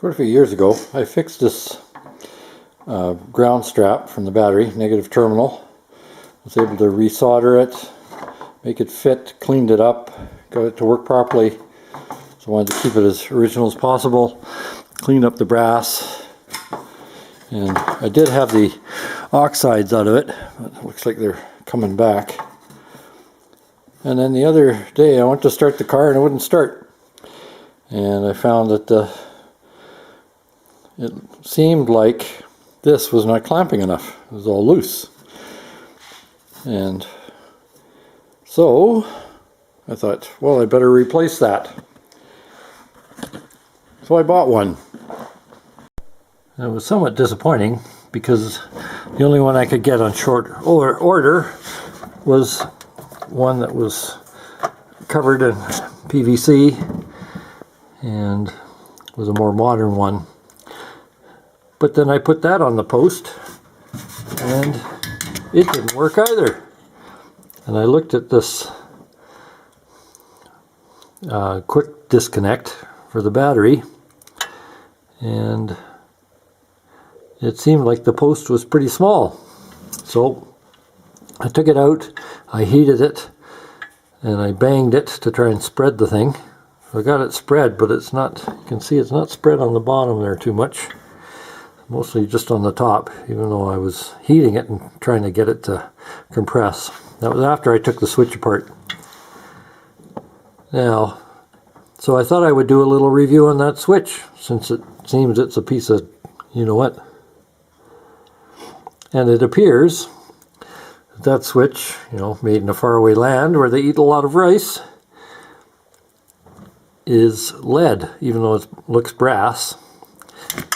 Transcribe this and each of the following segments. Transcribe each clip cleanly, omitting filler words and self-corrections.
Quite a few years ago, I fixed this ground strap from the battery, negative terminal. I was able to resolder it, make it fit, cleaned it up, got it to work properly. So I wanted to keep it as original as possible. Cleaned up the brass, and I did have the oxides out of it, but it looks like they're coming back. And then the other day I went to start the car and it wouldn't start. And I found that it seemed like this was not clamping enough. It was all loose. And so I thought, well, I better replace that. So I bought one. And it was somewhat disappointing because the only one I could get on short order was one that was covered in PVC and was a more modern one. But then I put that on the post and it didn't work either. And I looked at this quick disconnect for the battery, and it seemed like the post was pretty small. So I took it out, I heated it, and I banged it to try and spread the thing. So I got it spread, but it's not, you can see it's not spread on the bottom there too much. Mostly just on the top, even though I was heating it and trying to get it to compress. That was after I took the switch apart. Now, so I thought I would do a little review on that switch, since it seems it's a piece of you-know-what. And it appears that switch, made in a faraway land where they eat a lot of rice, is lead, even though it looks brass.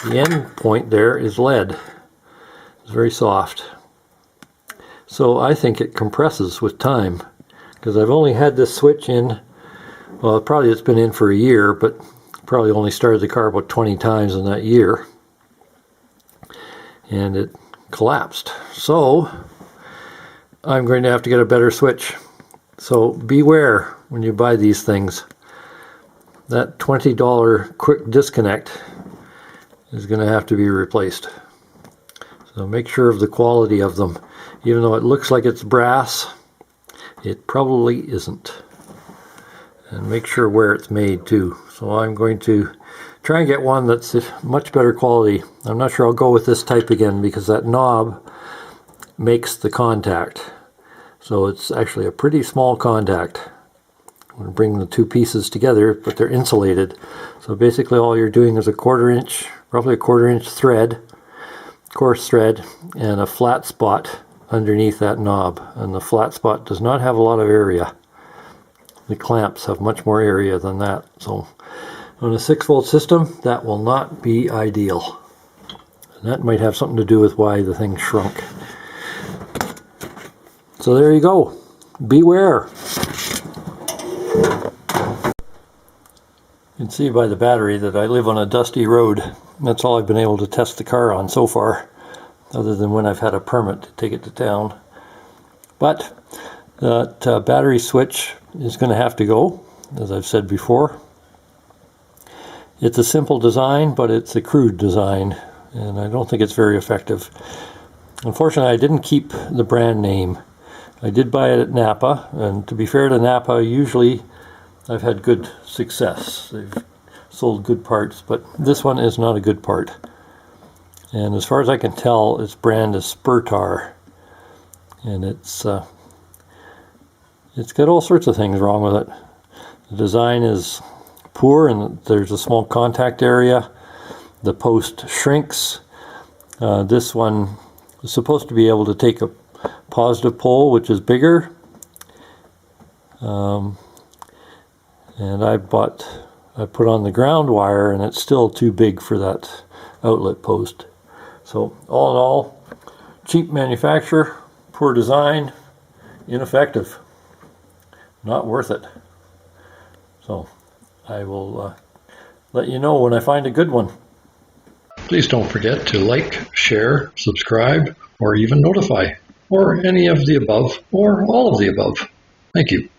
The end point there is lead. It's very soft. So I think it compresses with time, because I've only had this switch in, well, probably it's been in for a year, but probably only started the car about 20 times in that year. And it collapsed. So I'm going to have to get a better switch. So beware when you buy these things. That $20 quick disconnect is going to have to be replaced. So make sure of the quality of them. Even though it looks like it's brass, it probably isn't. And make sure where it's made too. So I'm going to try and get one that's much better quality. I'm not sure I'll go with this type again because that knob makes the contact. So it's actually a pretty small contact. I'm going to bring the two pieces together, but they're insulated. So basically all you're doing is roughly a quarter inch thread, coarse thread, and a flat spot underneath that knob. And the flat spot does not have a lot of area. The clamps have much more area than that. So on a 6-volt system, that will not be ideal. And that might have something to do with why the thing shrunk. So there you go. Beware. You can see by the battery that I live on a dusty road. That's all I've been able to test the car on so far, other than when I've had a permit to take it to town. But that battery switch is going to have to go, as I've said before. It's a simple design, but it's a crude design, and I don't think it's very effective. Unfortunately, I didn't keep the brand name. I did buy it at Napa, and to be fair to Napa, usually I've had good success. They've sold good parts, but this one is not a good part. And as far as I can tell, its brand is Spurtar, and it's got all sorts of things wrong with it. The design is poor, and there's a small contact area. The post shrinks. This one is supposed to be able to take a positive pole, which is bigger. And I put on the ground wire, and it's still too big for that outlet post. So all in all, cheap manufacturer, poor design, ineffective. Not worth it. So I will let you know when I find a good one. Please don't forget to like, share, subscribe, or even notify, or any of the above, or all of the above. Thank you.